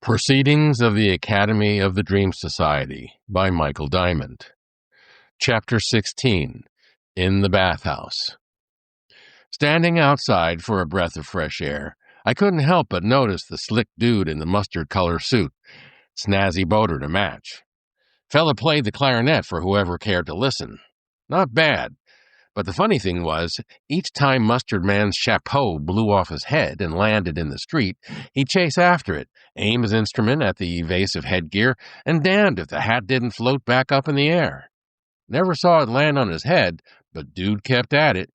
Proceedings of the Academy of the Dream Society by Michael Diamond. Chapter 16. In the Bathhouse. Standing outside for a breath of fresh air, I couldn't help but notice the slick dude in the mustard-color suit, snazzy boater to match. Fella played the clarinet for whoever cared to listen. Not bad. But the funny thing was, each time Mustard Man's chapeau blew off his head and landed in the street, he'd chase after it, aim his instrument at the evasive headgear, and damned if the hat didn't float back up in the air. Never saw it land on his head, but dude kept at it.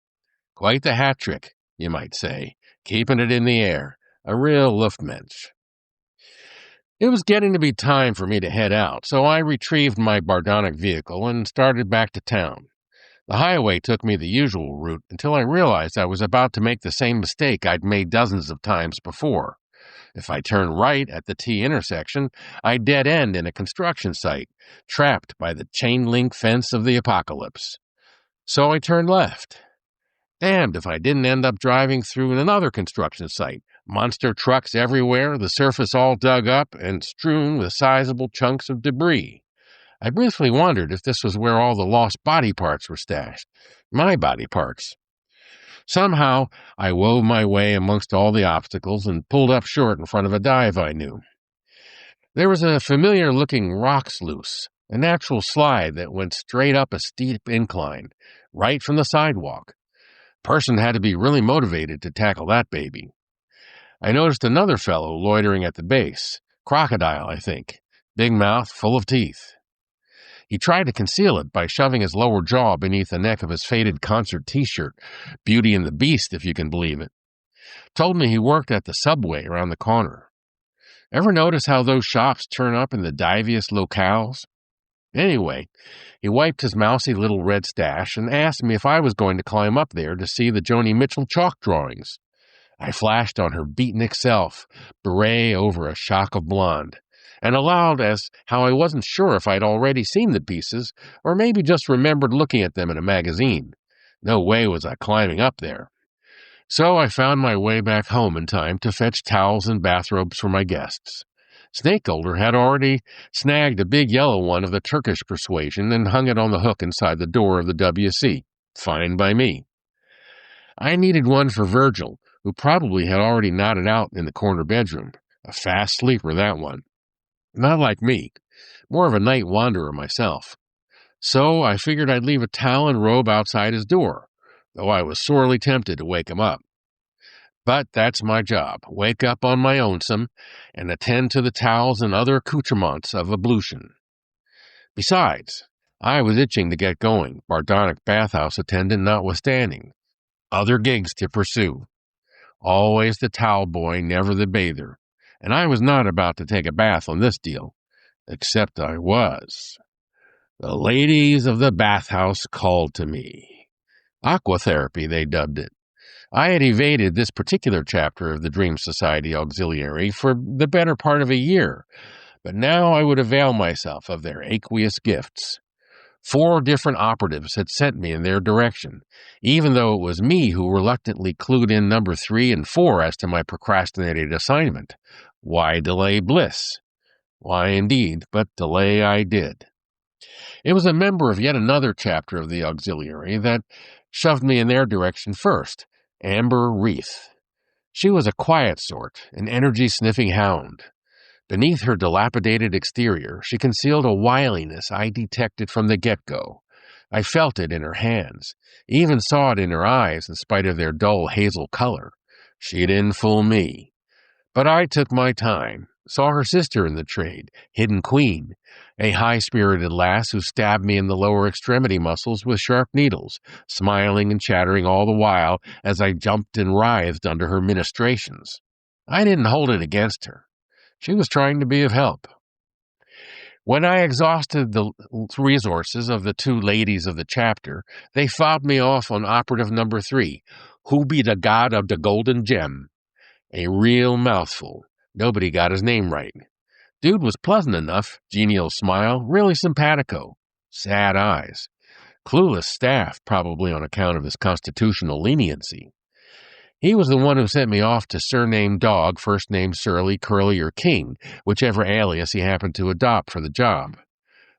Quite the hat trick, you might say, keeping it in the air. A real Luftmensch. It was getting to be time for me to head out, so I retrieved my Bardonic vehicle and started back to town. The highway took me the usual route until I realized I was about to make the same mistake I'd made dozens of times before. If I turned right at the T intersection, I'd dead end in a construction site, trapped by the chain-link fence of the apocalypse. So I turned left. Damned if I didn't end up driving through another construction site, monster trucks everywhere, the surface all dug up and strewn with sizable chunks of debris. I briefly wondered if this was where all the lost body parts were stashed. My body parts. Somehow, I wove my way amongst all the obstacles and pulled up short in front of a dive I knew. There was a familiar-looking rock sluice, a natural slide that went straight up a steep incline, right from the sidewalk. Person had to be really motivated to tackle that baby. I noticed another fellow loitering at the base. Crocodile, I think. Big mouth, full of teeth. He tried to conceal it by shoving his lower jaw beneath the neck of his faded concert T-shirt, Beauty and the Beast, if you can believe it. Told me he worked at the Subway around the corner. Ever notice how those shops turn up in the diviest locales? Anyway, he wiped his mousy little red stash and asked me if I was going to climb up there to see the Joni Mitchell chalk drawings. I flashed on her beatnik self, beret over a shock of blonde, and allowed as how I wasn't sure if I'd already seen the pieces or maybe just remembered looking at them in a magazine. No way was I climbing up there. So I found my way back home in time to fetch towels and bathrobes for my guests. Snakeholder had already snagged a big yellow one of the Turkish persuasion and hung it on the hook inside the door of the WC. Fine by me. I needed one for Virgil, who probably had already nodded out in the corner bedroom. A fast sleeper, that one. Not like me, more of a night wanderer myself. So I figured I'd leave a towel and robe outside his door, though I was sorely tempted to wake him up. But that's my job, wake up on my own-some and attend to the towels and other accoutrements of ablution. Besides, I was itching to get going, Bardonic bathhouse attendant notwithstanding. Other gigs to pursue. Always the towel boy, never the bather. And I was not about to take a bath on this deal. Except I was. The ladies of the bathhouse called to me. Aquatherapy, they dubbed it. I had evaded this particular chapter of the Dream Society Auxiliary for the better part of a year, but now I would avail myself of their aqueous gifts. 4 different operatives had sent me in their direction, even though it was me who reluctantly clued in number 3 and 4 as to my procrastinated assignment. Why delay bliss? Why, indeed, but delay I did. It was a member of yet another chapter of the auxiliary that shoved me in their direction first, Amber Wreath. She was a quiet sort, an energy-sniffing hound. Beneath her dilapidated exterior, she concealed a wiliness I detected from the get-go. I felt it in her hands, even saw it in her eyes in spite of their dull hazel color. She didn't fool me. But I took my time, saw her sister in the trade, Hidden Queen, a high-spirited lass who stabbed me in the lower extremity muscles with sharp needles, smiling and chattering all the while as I jumped and writhed under her ministrations. I didn't hold it against her. She was trying to be of help. When I exhausted the resources of the 2 ladies of the chapter, they fobbed me off on operative number 3, Who Be the God of the Golden Gem? A real mouthful. Nobody got his name right. Dude was pleasant enough, genial smile, really simpatico. Sad eyes. Clueless staff, probably on account of his constitutional leniency. He was the one who sent me off to surname Dog, first name Surly, Curly, or King, whichever alias he happened to adopt for the job.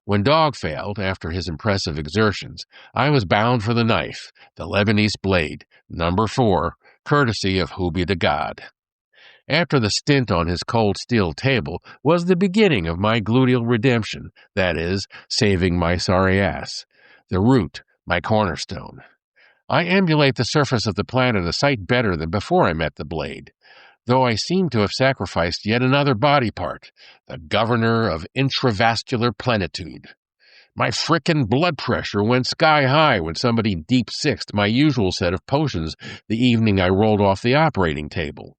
When Dog failed, after his impressive exertions, I was bound for the knife, the Lebanese blade, number 4, courtesy of Who Be the God. After the stint on his cold steel table was the beginning of my gluteal redemption, that is, saving my sorry ass. The root, my cornerstone. I emulate the surface of the planet a sight better than before I met the blade, though I seem to have sacrificed yet another body part, the governor of intravascular plenitude. My frickin' blood pressure went sky high when somebody deep-sixed my usual set of potions the evening I rolled off the operating table.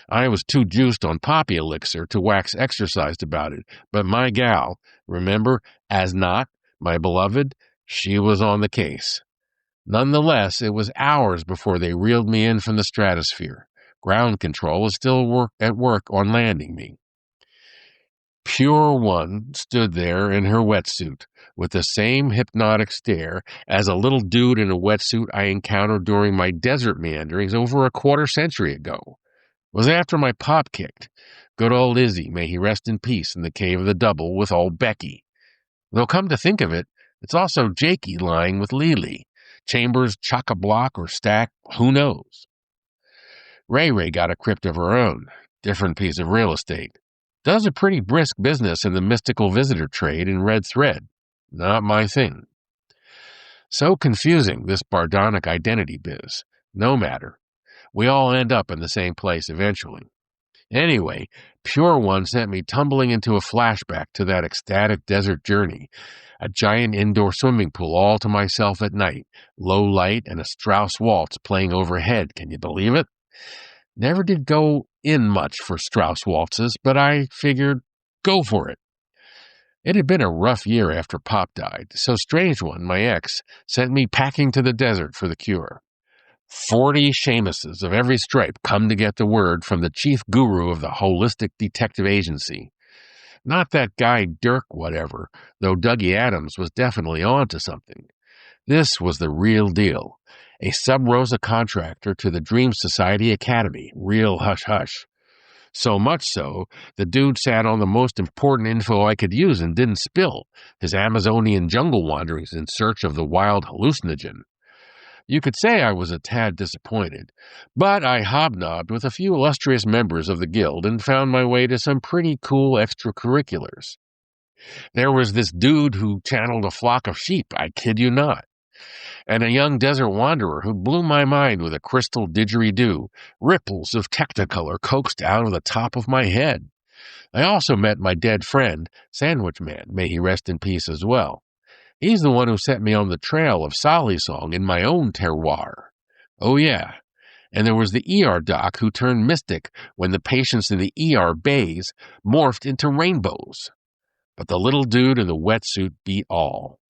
I was too juiced on poppy elixir to wax exercised about it, but my gal, remember, Asnot, my beloved, she was on the case. Nonetheless, it was hours before they reeled me in from the stratosphere. Ground control was still at work on landing me. Pure One stood there in her wetsuit, with the same hypnotic stare as a little dude in a wetsuit I encountered during my desert meanderings over a quarter-century ago. It was after my pop kicked. Good old Izzy, may he rest in peace in the cave of the double with old Becky. Though come to think of it, it's also Jakey lying with Lily. Chambers chock-a-block or stack, who knows? Ray got a crypt of her own, different piece of real estate. Does a pretty brisk business in the mystical visitor trade in red thread. Not my thing. So confusing, this Bardonic identity biz. No matter. We all end up in the same place eventually. Anyway, Pure One sent me tumbling into a flashback to that ecstatic desert journey. A giant indoor swimming pool all to myself at night, low light, and a Strauss waltz playing overhead. Can you believe it? Never did go in much for Strauss waltzes, but I figured, go for it. It had been a rough year after Pop died, so Strange One, my ex, sent me packing to the desert for the cure. 40 Seamuses of every stripe come to get the word from the chief guru of the holistic detective agency. Not that guy Dirk whatever, though Dougie Adams was definitely on to something. This was the real deal. A sub-rosa contractor to the Dream Society Academy. Real hush-hush. So much so, the dude sat on the most important info I could use and didn't spill, his Amazonian jungle wanderings in search of the wild hallucinogen. You could say I was a tad disappointed, but I hobnobbed with a few illustrious members of the guild and found my way to some pretty cool extracurriculars. There was this dude who channeled a flock of sheep, I kid you not, and a young desert wanderer who blew my mind with a crystal didgeridoo, ripples of technicolor coaxed out of the top of my head. I also met my dead friend, Sandwich Man, may he rest in peace as well. He's the one who set me on the trail of Sally Song in my own terroir. Oh, yeah. And there was the ER doc who turned mystic when the patients in the ER bays morphed into rainbows. But the little dude in the wetsuit beat all.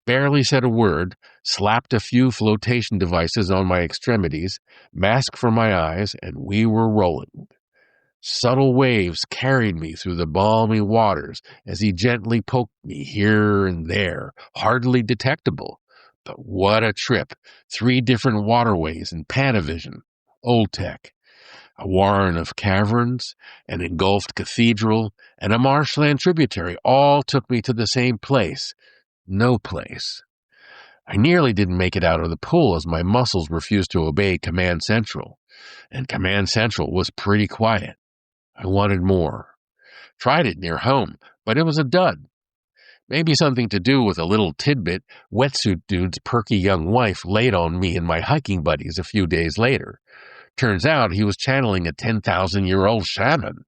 Barely said a word, slapped a few flotation devices on my extremities, mask for my eyes, and we were rolling. Subtle waves carried me through the balmy waters as he gently poked me here and there, hardly detectable. But what a trip! 3 different waterways in Panavision. Old tech. A warren of caverns, an engulfed cathedral, and a marshland tributary all took me to the same place. No place. I nearly didn't make it out of the pool as my muscles refused to obey Command Central. And Command Central was pretty quiet. I wanted more. Tried it near home, but it was a dud. Maybe something to do with a little tidbit wetsuit dude's perky young wife laid on me and my hiking buddies a few days later. Turns out he was channeling a 10,000-year-old shaman.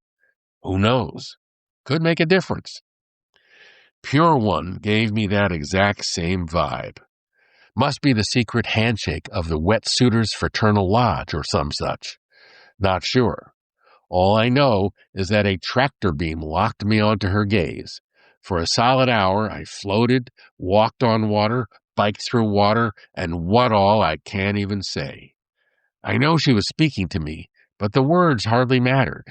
Who knows? Could make a difference. Pure One gave me that exact same vibe. Must be the secret handshake of the Wetsuiters Fraternal Lodge or some such. Not sure. All I know is that a tractor beam locked me onto her gaze. For a solid hour, I floated, walked on water, biked through water, and what all I can't even say. I know she was speaking to me, but the words hardly mattered.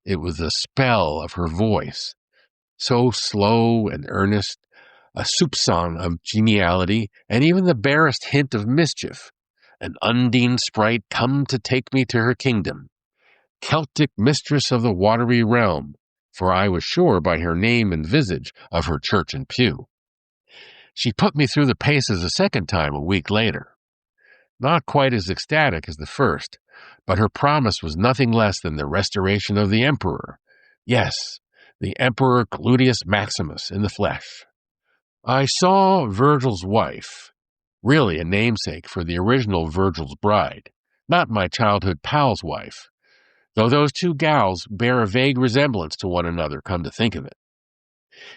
It was the spell of her voice, so slow and earnest, a soupçon of geniality, and even the barest hint of mischief. an undine sprite come to take me to her kingdom, Celtic mistress of the watery realm, for I was sure by her name and visage of her church and pew. She put me through the paces a second time a week later. Not quite as ecstatic as the first, but her promise was nothing less than the restoration of the emperor. Yes, the Emperor Cludius Maximus in the flesh. I saw Virgil's wife, really a namesake for the original Virgil's bride, not my childhood pal's wife, though those two gals bear a vague resemblance to one another, come to think of it.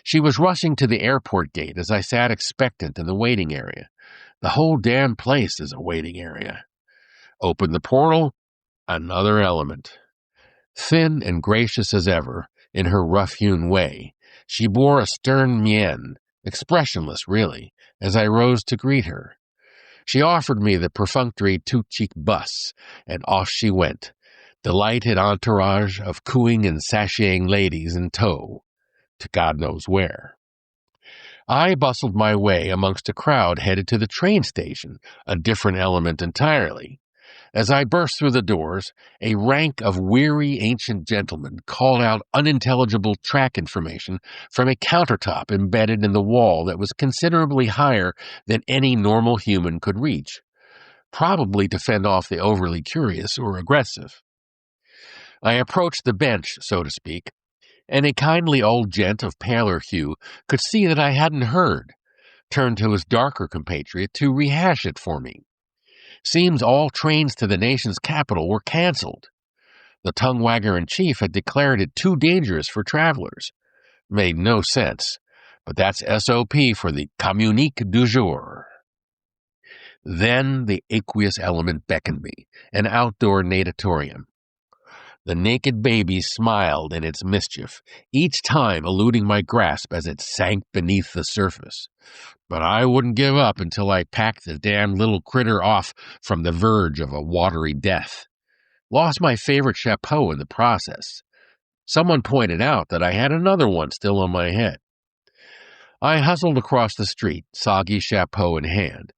She was rushing to the airport gate as I sat expectant in the waiting area. The whole damn place is a waiting area. Open the portal, another element. Thin and gracious as ever, in her rough-hewn way, she bore a stern mien, expressionless really, as I rose to greet her. She offered me the perfunctory two-cheek buss, and off she went, delighted entourage of cooing and sashaying ladies in tow, to God knows where. I bustled my way amongst a crowd headed to the train station, a different element entirely. As I burst through the doors, a rank of weary ancient gentlemen called out unintelligible track information from a countertop embedded in the wall that was considerably higher than any normal human could reach, probably to fend off the overly curious or aggressive. I approached the bench, so to speak, and a kindly old gent of paler hue could see that I hadn't heard, turned to his darker compatriot to rehash it for me. Seems all trains to the nation's capital were canceled. The tongue-wagger-in-chief had declared it too dangerous for travelers. Made no sense, but that's SOP for the communique du jour. Then the aqueous element beckoned me, an outdoor natatorium. The naked baby smiled in its mischief, each time eluding my grasp as it sank beneath the surface. But I wouldn't give up until I packed the damn little critter off from the verge of a watery death. Lost my favorite chapeau in the process. Someone pointed out that I had another one still on my head. I hustled across the street, soggy chapeau in hand,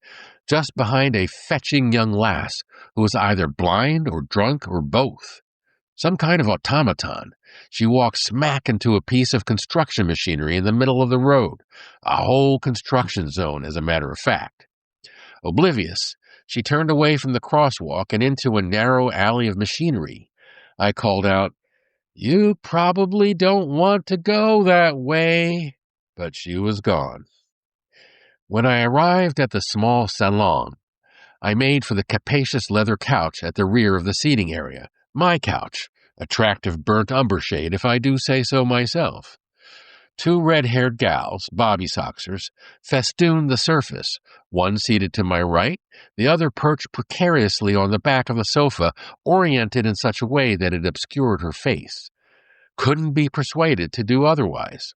just behind a fetching young lass who was either blind or drunk or both. Some kind of automaton. She walked smack into a piece of construction machinery in the middle of the road, a whole construction zone, as a matter of fact. Oblivious, she turned away from the crosswalk and into a narrow alley of machinery. I called out, "You probably don't want to go that way," but she was gone. When I arrived at the small salon, I made for the capacious leather couch at the rear of the seating area. My couch, attractive burnt umber shade if I do say so myself. Two red-haired gals, bobby soxers, festooned the surface, one seated to my right, the other perched precariously on the back of the sofa, oriented in such a way that it obscured her face. Couldn't be persuaded to do otherwise.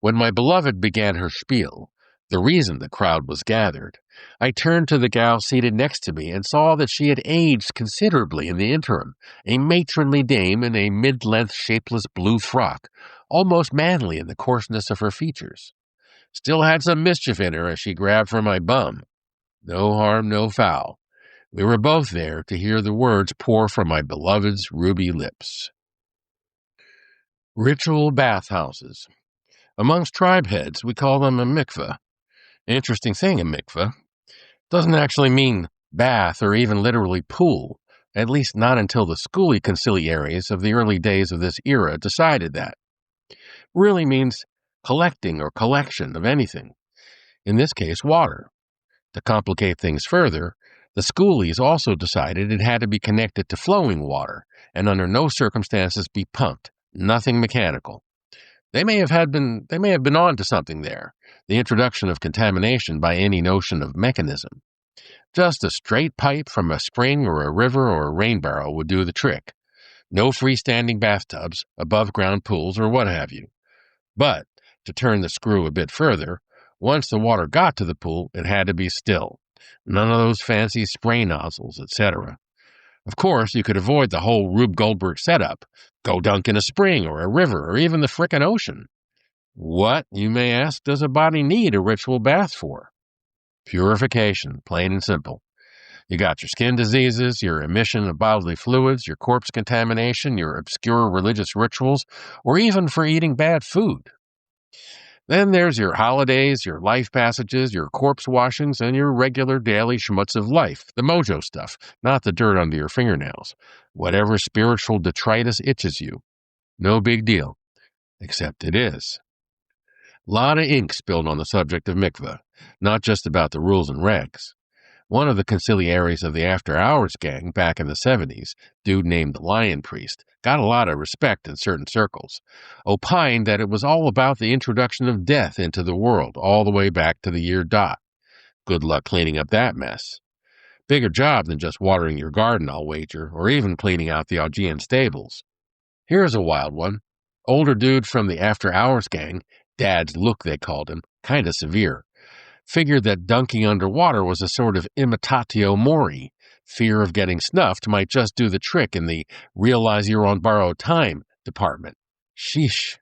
When my beloved began her spiel, the reason the crowd was gathered, I turned to the gal seated next to me and saw that she had aged considerably in the interim, a matronly dame in a mid-length shapeless blue frock, almost manly in the coarseness of her features. Still had some mischief in her as she grabbed for my bum. No harm, no foul. We were both there to hear the words pour from my beloved's ruby lips. Ritual bathhouses. Amongst tribe heads, we call them a mikvah. Interesting thing, a mikvah doesn't actually mean bath or even literally pool, at least not until the schooly conciliaries of the early days of this era decided that. Really means collecting or collection of anything, in this case water. To complicate things further, the schoolies also decided it had to be connected to flowing water and under no circumstances be pumped, nothing mechanical. They may have been on to something there, the introduction of contamination by any notion of mechanism. Just a straight pipe from a spring or a river or a rain barrel would do the trick. No freestanding bathtubs, above-ground pools, or what have you. But, to turn the screw a bit further, once the water got to the pool, it had to be still. None of those fancy spray nozzles, etc. Of course, you could avoid the whole Rube Goldberg setup. Go dunk in a spring or a river or even the frickin' ocean. What, you may ask, does a body need a ritual bath for? Purification, plain and simple. You got your skin diseases, your emission of bodily fluids, your corpse contamination, your obscure religious rituals, or even for eating bad food. Then there's your holidays, your life passages, your corpse washings, and your regular daily schmutz of life, the mojo stuff, not the dirt under your fingernails. Whatever spiritual detritus itches you. No big deal. Except it is. Lot of ink spilled on the subject of mikvah, not just about the rules and regs. One of the conciliaries of the After Hours gang back in the 70s, dude named the Lion Priest, got a lot of respect in certain circles, opined that it was all about the introduction of death into the world all the way back to the year dot. Good luck cleaning up that mess. Bigger job than just watering your garden, I'll wager, or even cleaning out the Augean stables. Here's a wild one. Older dude from the After Hours gang, Dad's Look they called him, kinda severe, figured that dunking underwater was a sort of imitatio mori. Fear of getting snuffed might just do the trick in the realize you're on borrowed time department. Sheesh.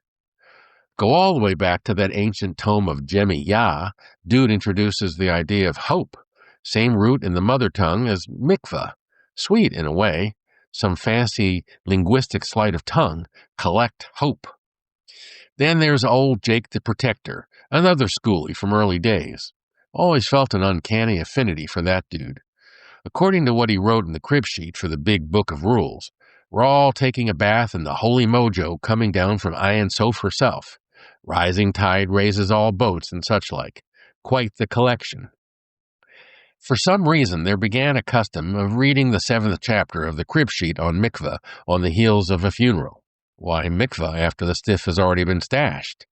Go all the way back to that ancient tome of Jemi Yah. Dude introduces the idea of hope. Same root in the mother tongue as mikvah. Sweet in a way. Some fancy linguistic sleight of tongue. Collect hope. Then there's old Jake the Protector, another schoolie from early days. Always felt an uncanny affinity for that dude. According to what he wrote in the crib sheet for the big book of rules, we're all taking a bath in the holy mojo coming down from Ayin Soph herself. Rising tide raises all boats and such like. Quite the collection. For some reason, there began a custom of reading the 7th chapter of the crib sheet on mikvah on the heels of a funeral. Why mikvah after the stiff has already been stashed?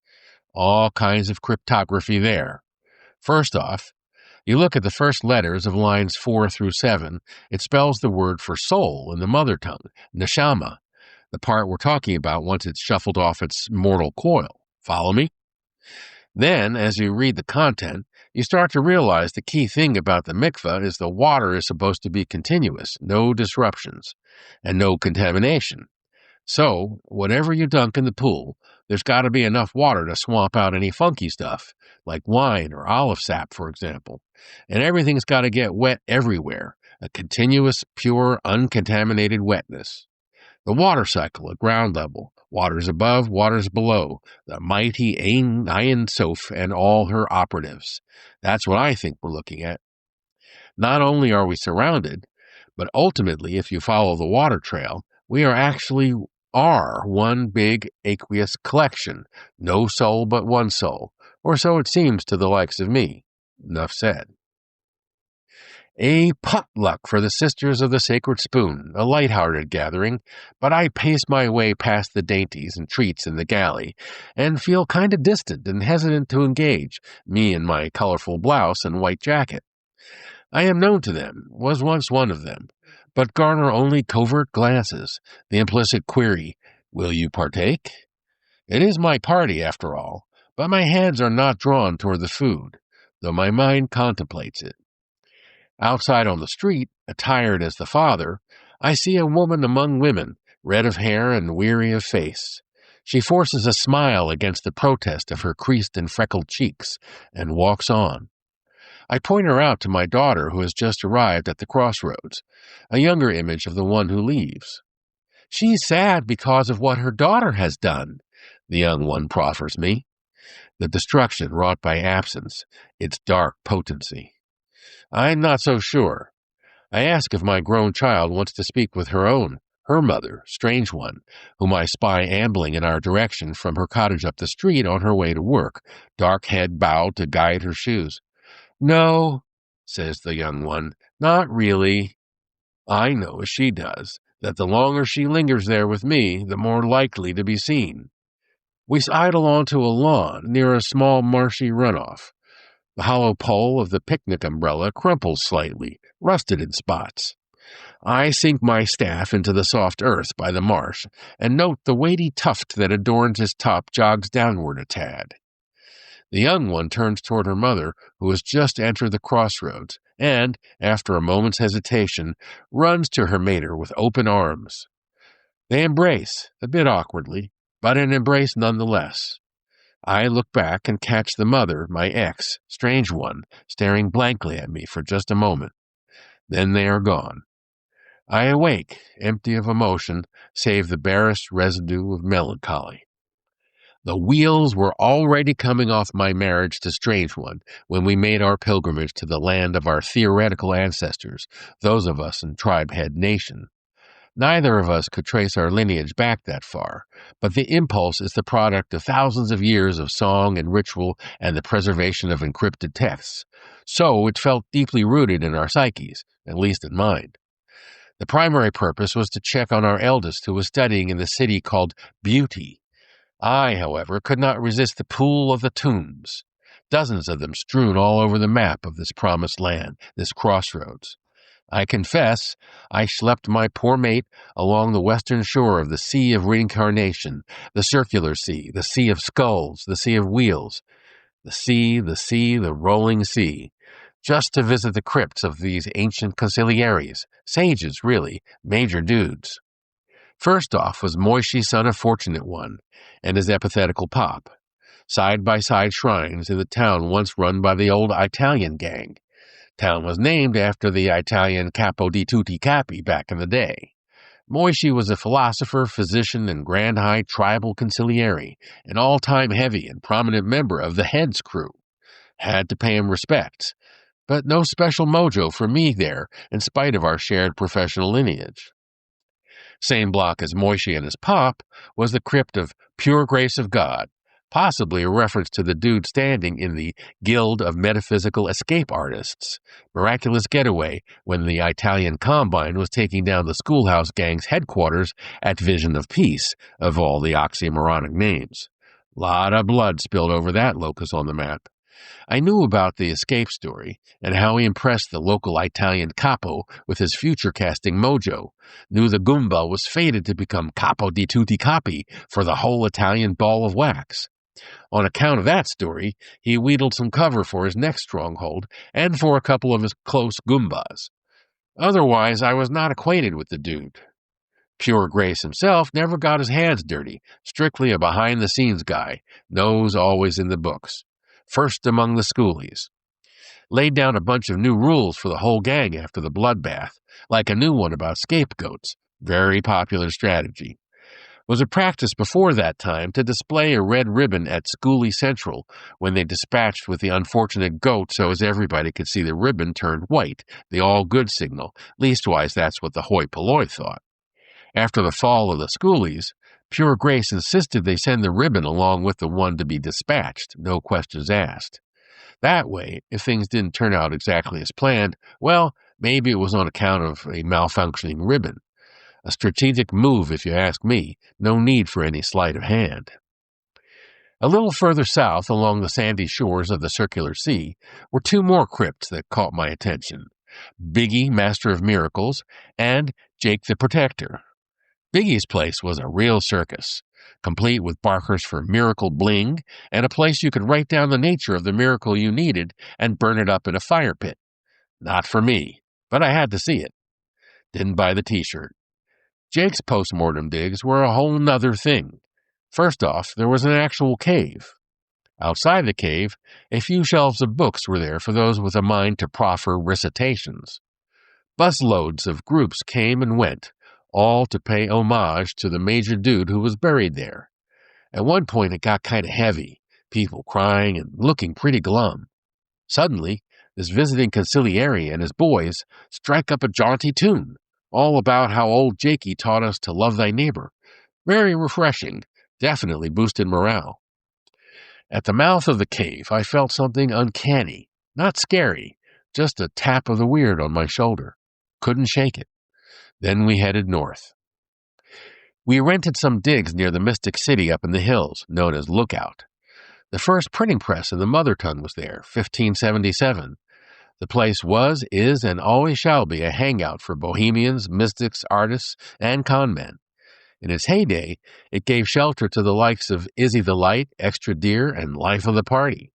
All kinds of cryptography there. First off, you look at the first letters of lines 4 through 7, it spells the word for soul in the mother tongue, neshama, the part we're talking about once it's shuffled off its mortal coil. Follow me? Then, as you read the content, you start to realize the key thing about the mikvah is the water is supposed to be continuous, no disruptions, and no contamination. So, whatever you dunk in the pool, there's got to be enough water to swamp out any funky stuff, like wine or olive sap, for example. And everything's got to get wet everywhere, a continuous, pure, uncontaminated wetness. The water cycle at ground level, waters above, waters below, the mighty Ayin Soph and all her operatives. That's what I think we're looking at. Not only are we surrounded, but ultimately, if you follow the water trail, we are one big aqueous collection, no soul but one soul, or so it seems to the likes of me. Enough said. A potluck for the Sisters of the Sacred Spoon, a light-hearted gathering, but I pace my way past the dainties and treats in the galley, and feel kind of distant and hesitant to engage, me in my colorful blouse and white jacket. I am known to them, was once one of them, but garner only covert glances, the implicit query, "Will you partake?" It is my party, after all, but my hands are not drawn toward the food, though my mind contemplates it. Outside on the street, attired as the father, I see a woman among women, red of hair and weary of face. She forces a smile against the protest of her creased and freckled cheeks, and walks on. I point her out to my daughter who has just arrived at the crossroads, a younger image of the one who leaves. "She's sad because of what her daughter has done," the young one proffers me. The destruction wrought by absence, its dark potency. I'm not so sure. I ask if my grown child wants to speak with her mother, strange one, whom I spy ambling in our direction from her cottage up the street on her way to work, dark head bowed to guide her shoes. "No," says the young one, "not really." I know, as she does, that the longer she lingers there with me, the more likely to be seen. We sidle onto a lawn near a small marshy runoff. The hollow pole of the picnic umbrella crumples slightly, rusted in spots. I sink my staff into the soft earth by the marsh and note the weighty tuft that adorns its top jogs downward a tad. The young one turns toward her mother, who has just entered the crossroads, and, after a moment's hesitation, runs to her mater with open arms. They embrace, a bit awkwardly, but an embrace nonetheless. I look back and catch the mother, my ex, strange one, staring blankly at me for just a moment. Then they are gone. I awake, empty of emotion, save the barest residue of melancholy. The wheels were already coming off my marriage to Strange One when we made our pilgrimage to the land of our theoretical ancestors, those of us in Tribe-Head Nation. Neither of us could trace our lineage back that far, but the impulse is the product of thousands of years of song and ritual and the preservation of encrypted texts. So it felt deeply rooted in our psyches, at least in mine. The primary purpose was to check on our eldest, who was studying in the city called Beauty. I, however, could not resist the pool of the tombs, dozens of them strewn all over the map of this promised land, this crossroads. I confess, I schlepped my poor mate along the western shore of the Sea of Reincarnation, the Circular Sea, the Sea of Skulls, the Sea of Wheels, the rolling sea, just to visit the crypts of these ancient conciliaries, sages, really, major dudes. First off was Moishi, son of Fortunate One, and his epithetical pop, side-by-side shrines in the town once run by the old Italian gang. Town was named after the Italian Capo di Tutti Capi back in the day. Moishi was a philosopher, physician, and Grand High tribal conciliary, an all-time heavy and prominent member of the Heads crew. Had to pay him respects, but no special mojo for me there, in spite of our shared professional lineage. Same block as Moishi and his pop was the crypt of Pure Grace of God, possibly a reference to the dude standing in the Guild of Metaphysical Escape Artists' miraculous getaway when the Italian Combine was taking down the Schoolhouse Gang's headquarters at Vision of Peace, of all the oxymoronic names. Lot of blood spilled over that locus on the map. I knew about the escape story and how he impressed the local Italian capo with his future-casting mojo, knew the Goomba was fated to become Capo di Tutti Capi for the whole Italian ball of wax. On account of that story, he wheedled some cover for his next stronghold and for a couple of his close Goombas. Otherwise, I was not acquainted with the dude. Pure Grace himself never got his hands dirty, strictly a behind-the-scenes guy, nose always in the books. First among the schoolies. Laid down a bunch of new rules for the whole gang after the bloodbath, like a new one about scapegoats. Very popular strategy. Was a practice before that time to display a red ribbon at Schoolie Central when they dispatched with the unfortunate goat so as everybody could see the ribbon turned white, the all-good signal. Leastwise, that's what the hoi polloi thought. After the fall of the Schoolies, Pure Grace insisted they send the ribbon along with the one to be dispatched, no questions asked. That way, if things didn't turn out exactly as planned, well, maybe it was on account of a malfunctioning ribbon. A strategic move, if you ask me, no need for any sleight of hand. A little further south, along the sandy shores of the Circular Sea, were two more crypts that caught my attention. Biggie, Master of Miracles, and Jake the Protector. Biggie's place was a real circus, complete with barkers for miracle bling and a place you could write down the nature of the miracle you needed and burn it up in a fire pit. Not for me, but I had to see it. Didn't buy the t-shirt. Jake's post-mortem digs were a whole nother thing. First off, there was an actual cave. Outside the cave, a few shelves of books were there for those with a mind to proffer recitations. Busloads of groups came and went, all to pay homage to the major dude who was buried there. At one point it got kind of heavy, people crying and looking pretty glum. Suddenly, this visiting conciliary and his boys strike up a jaunty tune, all about how old Jakey taught us to love thy neighbor. Very refreshing, definitely boosted morale. At the mouth of the cave, I felt something uncanny, not scary, just a tap of the weird on my shoulder. Couldn't shake it. Then we headed north. We rented some digs near the Mystic City up in the hills, known as Lookout. The first printing press in the mother tongue was there, 1577. The place was, is, and always shall be a hangout for bohemians, mystics, artists, and conmen. In its heyday, it gave shelter to the likes of Izzy the Light, Extra Deer, and Life of the Party.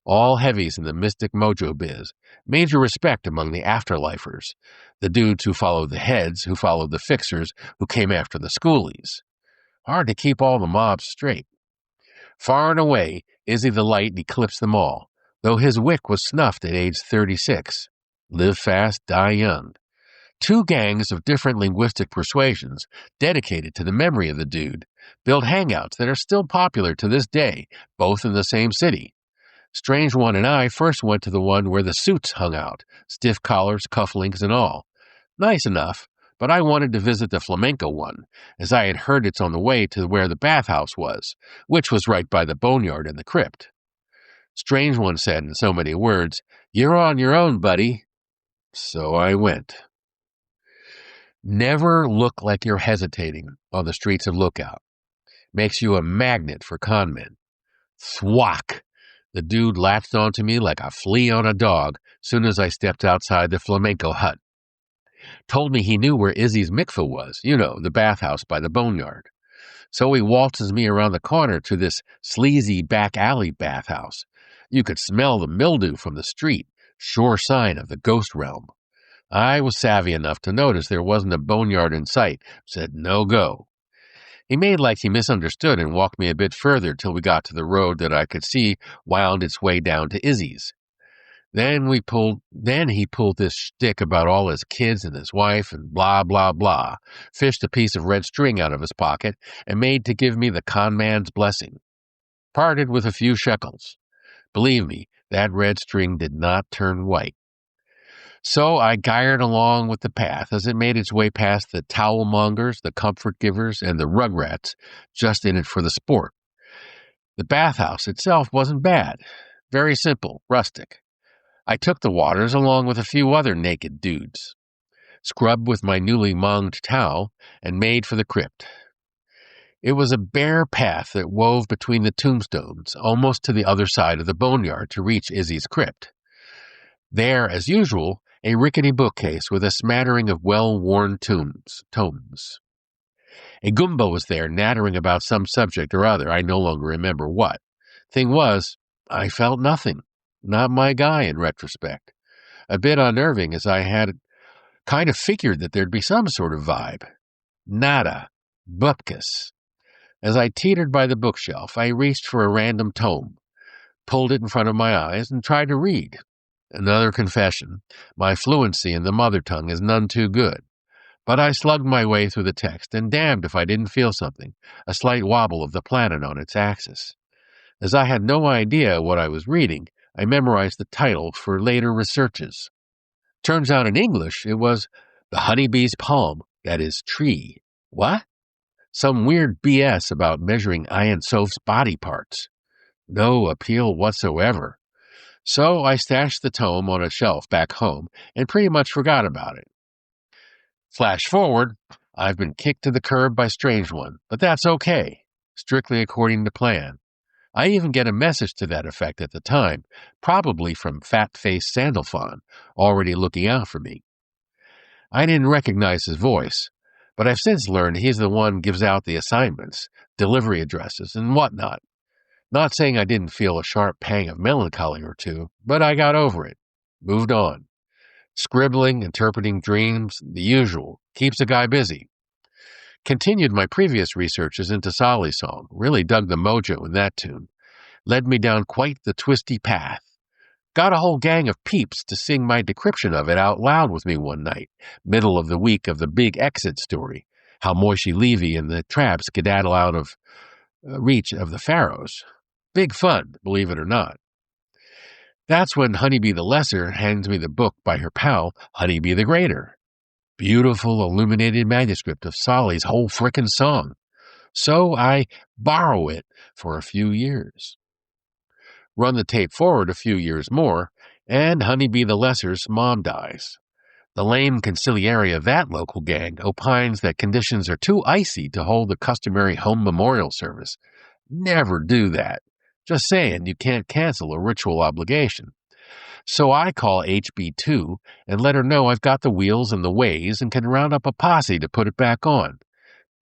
All heavies in the mystic mojo biz, major respect among the afterlifers, the dudes who followed the heads, who followed the fixers, who came after the schoolies. Hard to keep all the mobs straight. Far and away, Izzy the Light eclipsed them all, though his wick was snuffed at age 36. Live fast, die young. Two gangs of different linguistic persuasions, dedicated to the memory of the dude, build hangouts that are still popular to this day, both in the same city. Strange One and I first went to the one where the suits hung out, stiff collars, cufflinks, and all. Nice enough, but I wanted to visit the flamenco one, as I had heard it's on the way to where the bathhouse was, which was right by the boneyard and the crypt. Strange One said in so many words, "You're on your own, buddy." So I went. Never look like you're hesitating on the streets of Lookout. Makes you a magnet for conmen. Thwack! The dude latched onto me like a flea on a dog soon as I stepped outside the flamenco hut. Told me he knew where Izzy's mikvah was, the bathhouse by the boneyard. So he waltzes me around the corner to this sleazy back alley bathhouse. You could smell the mildew from the street, sure sign of the ghost realm. I was savvy enough to notice there wasn't a boneyard in sight, said no go. He made like he misunderstood and walked me a bit further till we got to the road that I could see wound its way down to Izzy's. Then he pulled this shtick about all his kids and his wife and blah, blah, blah, fished a piece of red string out of his pocket and made to give me the con man's blessing. Parted with a few shekels. Believe me, that red string did not turn white. So I gyred along with the path as it made its way past the towel mongers, the comfort givers, and the rugrats, just in it for the sport. The bathhouse itself wasn't bad. Very simple, rustic. I took the waters along with a few other naked dudes, scrubbed with my newly monged towel, and made for the crypt. It was a bare path that wove between the tombstones, almost to the other side of the boneyard to reach Izzy's crypt. There, as usual, a rickety bookcase with a smattering of well-worn tomes. A Goomba was there nattering about some subject or other, I no longer remember what. Thing was, I felt nothing. Not my guy, in retrospect. A bit unnerving, as I had kind of figured that there'd be some sort of vibe. Nada. Bupkis. As I teetered by the bookshelf, I reached for a random tome, pulled it in front of my eyes, and tried to read. Another confession. My fluency in the mother tongue is none too good. But I slugged my way through the text, and damned if I didn't feel something, a slight wobble of the planet on its axis. As I had no idea what I was reading, I memorized the title for later researches. Turns out in English it was The Honeybee's Palm, that is, tree. What? Some weird BS about measuring Ayan Soph's body parts. No appeal whatsoever. So I stashed the tome on a shelf back home and pretty much forgot about it. Flash forward, I've been kicked to the curb by Strange One, but that's okay, strictly according to plan. I even get a message to that effect at the time, probably from fat-faced Sandalphon, already looking out for me. I didn't recognize his voice, but I've since learned he's the one who gives out the assignments, delivery addresses, and whatnot. Not saying I didn't feel a sharp pang of melancholy or two, but I got over it. Moved on. Scribbling, interpreting dreams, the usual. Keeps a guy busy. Continued my previous researches into Solly's song. Really dug the mojo in that tune. Led me down quite the twisty path. Got a whole gang of peeps to sing my decryption of it out loud with me one night, middle of the week of the big exit story, how Moishe Levy and the Traps skedaddle out of reach of the pharaohs. Big fun, believe it or not. That's when Honeybee the Lesser hands me the book by her pal, Honeybee the Greater. Beautiful illuminated manuscript of Solly's whole frickin' song. So I borrow it for a few years. Run the tape forward a few years more, and Honeybee the Lesser's mom dies. The lame consigliere of that local gang opines that conditions are too icy to hold the customary home memorial service. Never do that. Just saying, you can't cancel a ritual obligation. So I call HB2 and let her know I've got the wheels and the ways and can round up a posse to put it back on.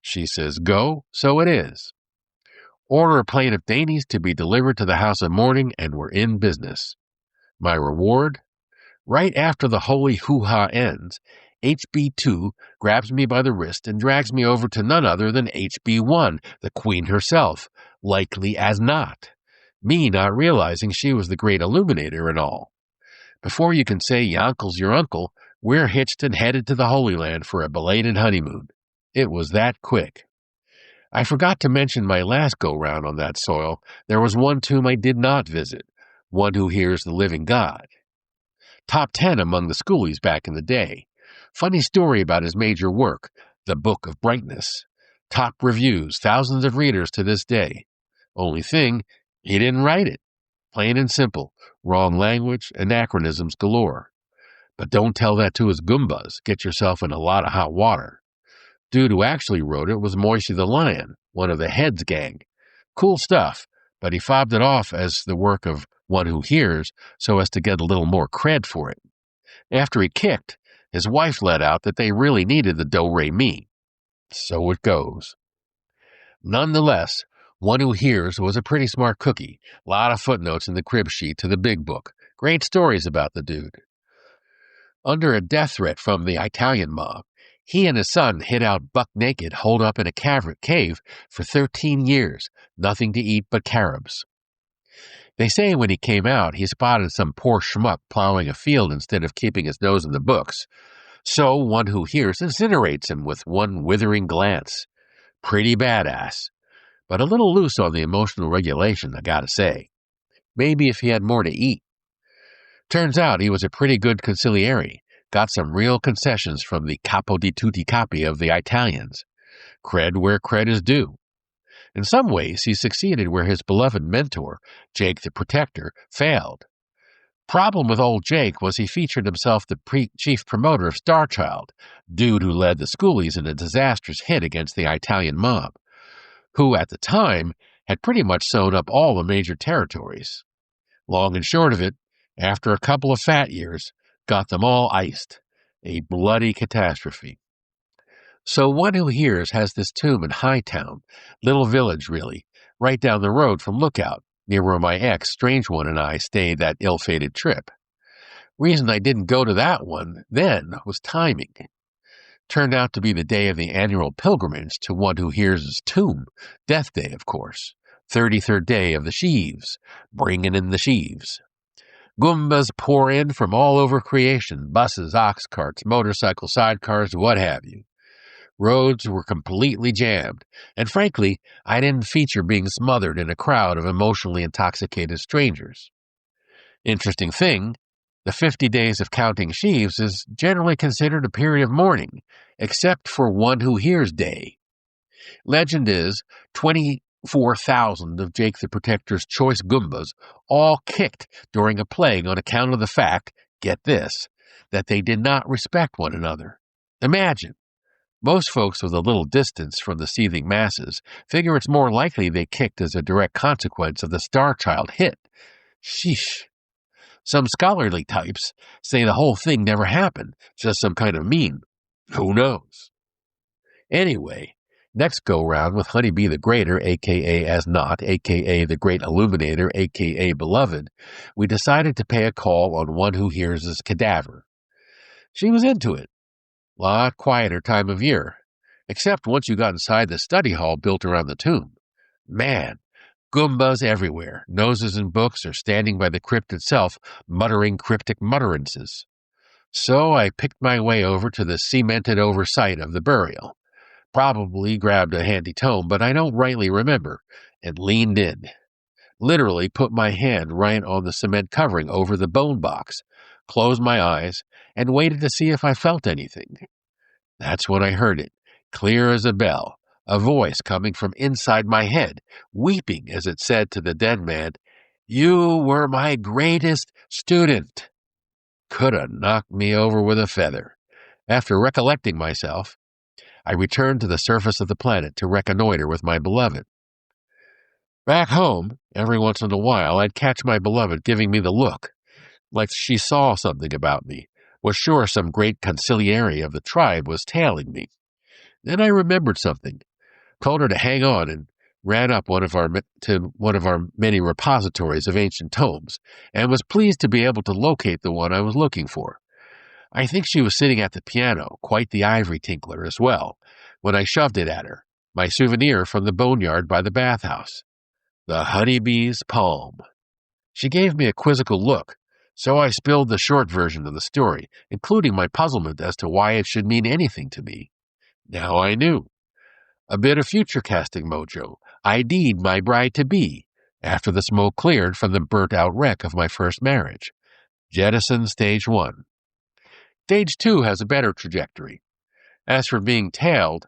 She says go, so it is. Order a plate of dainties to be delivered to the house of mourning, and we're in business. My reward? Right after the holy hoo-ha ends, HB2 grabs me by the wrist and drags me over to none other than HB1, the queen herself, likely as not. Me not realizing she was the great illuminator and all. Before you can say your uncle's your uncle, we're hitched and headed to the Holy Land for a belated honeymoon. It was that quick. I forgot to mention my last go-round on that soil. There was one tomb I did not visit, one who hears the living God. Top 10 among the schoolies back in the day. Funny story about his major work, The Book of Brightness. Top reviews, thousands of readers to this day. Only thing, he didn't write it. Plain and simple. Wrong language, anachronisms galore. But don't tell that to his Goombas. Get yourself in a lot of hot water. Dude who actually wrote it was Moisey the Lion, one of the Heads gang. Cool stuff, but he fobbed it off as the work of one who hears so as to get a little more cred for it. After he kicked, his wife let out that they really needed the do-re-mi. So it goes. Nonetheless, one who hears was a pretty smart cookie. Lot of footnotes in the crib sheet to the big book. Great stories about the dude. Under a death threat from the Italian mob, he and his son hid out buck naked, holed up in a cave for 13 years, nothing to eat but carobs. They say when he came out, he spotted some poor schmuck plowing a field instead of keeping his nose in the books. So one who hears incinerates him with one withering glance. Pretty badass. But a little loose on the emotional regulation, I gotta say. Maybe if he had more to eat. Turns out he was a pretty good consigliere. Got some real concessions from the capo di tutti capi of the Italians. Cred where cred is due. In some ways, he succeeded where his beloved mentor, Jake the Protector, failed. Problem with old Jake was he featured himself the chief promoter of Star Child, dude who led the schoolies in a disastrous hit against the Italian mob, who at the time had pretty much sewn up all the major territories. Long and short of it, after a couple of fat years, got them all iced. A bloody catastrophe. So one who hears has this tomb in Hightown, little village really, right down the road from Lookout, near where my ex, Strange One, and I stayed that ill-fated trip. Reason I didn't go to that one then was timing. Turned out to be the day of the annual pilgrimage to one who hears his tomb, Death Day, of course, 33rd day of the sheaves, bringing in the sheaves. Goombas pour in from all over creation, buses, ox carts, motorcycle sidecars, what have you. Roads were completely jammed, and frankly, I didn't feature being smothered in a crowd of emotionally intoxicated strangers. Interesting thing, the 50 days of counting sheaves is generally considered a period of mourning, except for One Who Hears Day. Legend is 24,000 of Jake the Protector's choice Goombas all kicked during a plague on account of the fact, get this, that they did not respect one another. Imagine. Most folks with a little distance from the seething masses figure it's more likely they kicked as a direct consequence of the Star Child hit. Sheesh. Some scholarly types say the whole thing never happened, just some kind of meme. Who knows? Anyway, next go-round with Honeybee the Greater, a.k.a. As Not, a.k.a. the Great Illuminator, a.k.a. Beloved, we decided to pay a call on One Who Hears His cadaver. She was into it. Lot quieter time of year, except once you got inside the study hall built around the tomb. Man, Goombas everywhere, noses in books or standing by the crypt itself, muttering cryptic mutterances. So I picked my way over to the cemented oversight of the burial. Probably grabbed a handy tome, but I don't rightly remember, and leaned in. Literally put my hand right on the cement covering over the bone box, closed my eyes, and waited to see if I felt anything. That's when I heard it, clear as a bell, a voice coming from inside my head, weeping as it said to the dead man, "You were my greatest student." Could have knocked me over with a feather. After recollecting myself, I returned to the surface of the planet to reconnoiter with my beloved. Back home, every once in a while, I'd catch my beloved giving me the look, like she saw something about me, was sure some great consigliere of the tribe was tailing me. Then I remembered something, told her to hang on, and ran up to one of our many repositories of ancient tomes, and was pleased to be able to locate the one I was looking for. I think she was sitting at the piano, quite the ivory tinkler as well, when I shoved it at her, my souvenir from the boneyard by the bathhouse. The honeybee's palm. She gave me a quizzical look, So I spilled the short version of the story, including my puzzlement as to why it should mean anything to me. Now I knew. A bit of future casting mojo. ID'd my bride-to-be after the smoke cleared from the burnt-out wreck of my first marriage. Jettison Stage 1. Stage 2 has a better trajectory. As for being tailed,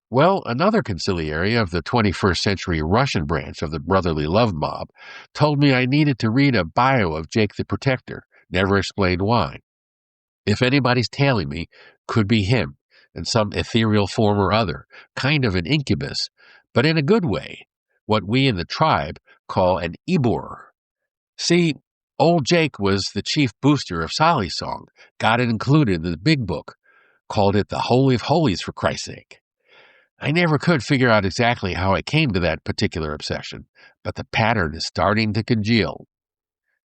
well, another consigliere of the 21st century Russian branch of the brotherly love mob told me I needed to read a bio of Jake the Protector, never explained why. If anybody's tailing me, could be him, in some ethereal form or other, kind of an incubus, but in a good way, what we in the tribe call an Ebor. See, old Jake was the chief booster of Sally's song, got it included in the big book, called it the Holy of Holies for Christ's sake. I never could figure out exactly how I came to that particular obsession, but the pattern is starting to congeal.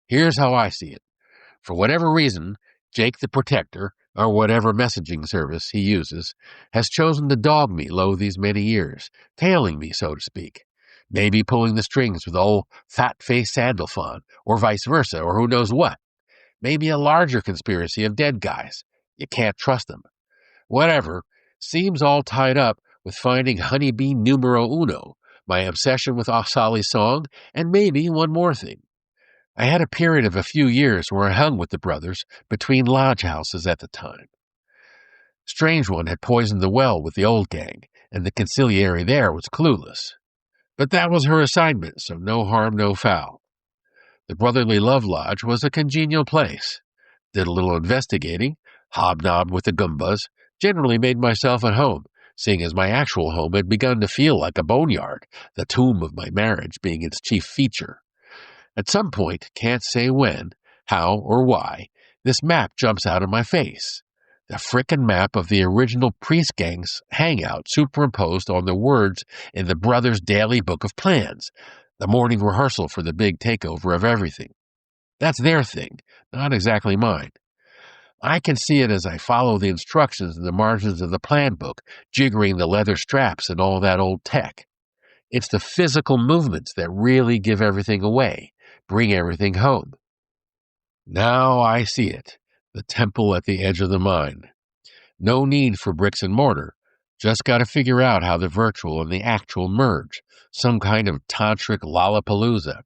Here's how I see it. For whatever reason, Jake the Protector, or whatever messaging service he uses, has chosen to dog me low these many years, tailing me, so to speak. Maybe pulling the strings with old fat-faced Sandalphon, or vice versa, or who knows what. Maybe a larger conspiracy of dead guys. You can't trust them. Whatever, seems all tied up with finding honeybee numero uno, my obsession with Sally's song, and maybe one more thing. I had a period of a few years where I hung with the brothers between lodge houses at the time. Strange One had poisoned the well with the old gang, and the consigliere there was clueless. But that was her assignment, so no harm, no foul. The Brotherly Love Lodge was a congenial place. Did a little investigating, hobnobbed with the Goombas, generally made myself at home, seeing as my actual home had begun to feel like a boneyard, the tomb of my marriage being its chief feature. At some point, can't say when, how, or why, this map jumps out of my face. The frickin' map of the original priest gang's hangout superimposed on the words in the brothers' daily book of plans, the morning rehearsal for the big takeover of everything. That's their thing, not exactly mine. I can see it as I follow the instructions in the margins of the plan book, jiggering the leather straps and all that old tech. It's the physical movements that really give everything away, bring everything home. Now I see it, the temple at the edge of the mind. No need for bricks and mortar, just got to figure out how the virtual and the actual merge, some kind of tantric lollapalooza.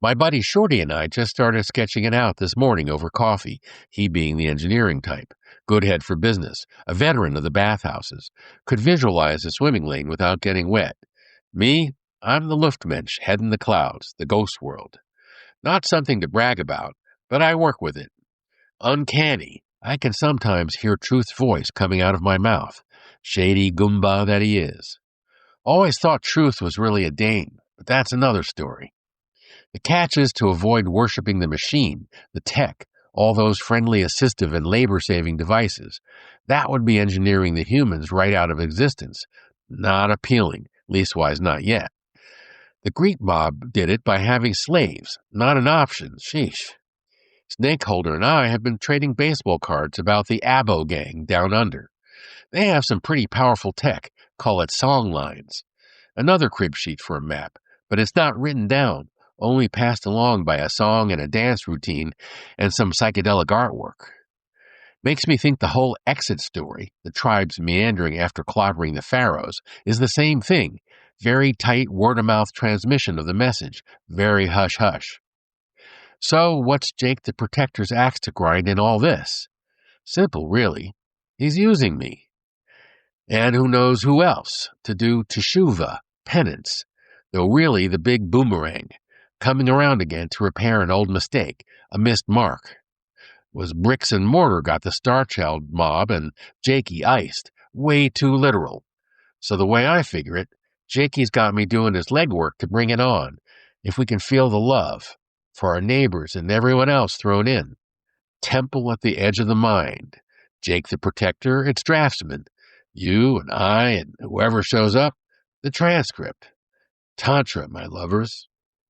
My buddy Shorty and I just started sketching it out this morning over coffee, he being the engineering type, good head for business, a veteran of the bathhouses, could visualize a swimming lane without getting wet. Me, I'm the Luftmensch, head in the clouds, the ghost world. Not something to brag about, but I work with it. Uncanny, I can sometimes hear Truth's voice coming out of my mouth, shady Goomba that he is. Always thought Truth was really a dame, but that's another story. The catch is to avoid worshiping the machine, the tech, all those friendly assistive and labor-saving devices. That would be engineering the humans right out of existence. Not appealing, leastwise not yet. The Greek mob did it by having slaves, not an option, sheesh. Snakeholder and I have been trading baseball cards about the Abo gang down under. They have some pretty powerful tech, call it song lines. Another crib sheet for a map, but it's not written down, only passed along by a song and a dance routine and some psychedelic artwork. Makes me think the whole exit story, the tribes meandering after clobbering the pharaohs, is the same thing. Very tight word-of-mouth transmission of the message, very hush-hush. So what's Jake the Protector's axe to grind in all this? Simple, really. He's using me. And who knows who else to do teshuvah, penance, though really the big boomerang, coming around again to repair an old mistake, a missed mark. Was bricks and mortar got the Starchild mob and Jakey iced, way too literal. So the way I figure it, Jakey's got me doing his legwork to bring it on, if we can feel the love, for our neighbors and everyone else thrown in. Temple at the edge of the mind. Jake the Protector, its draftsman. You and I and whoever shows up, the transcript. Tantra, my lovers.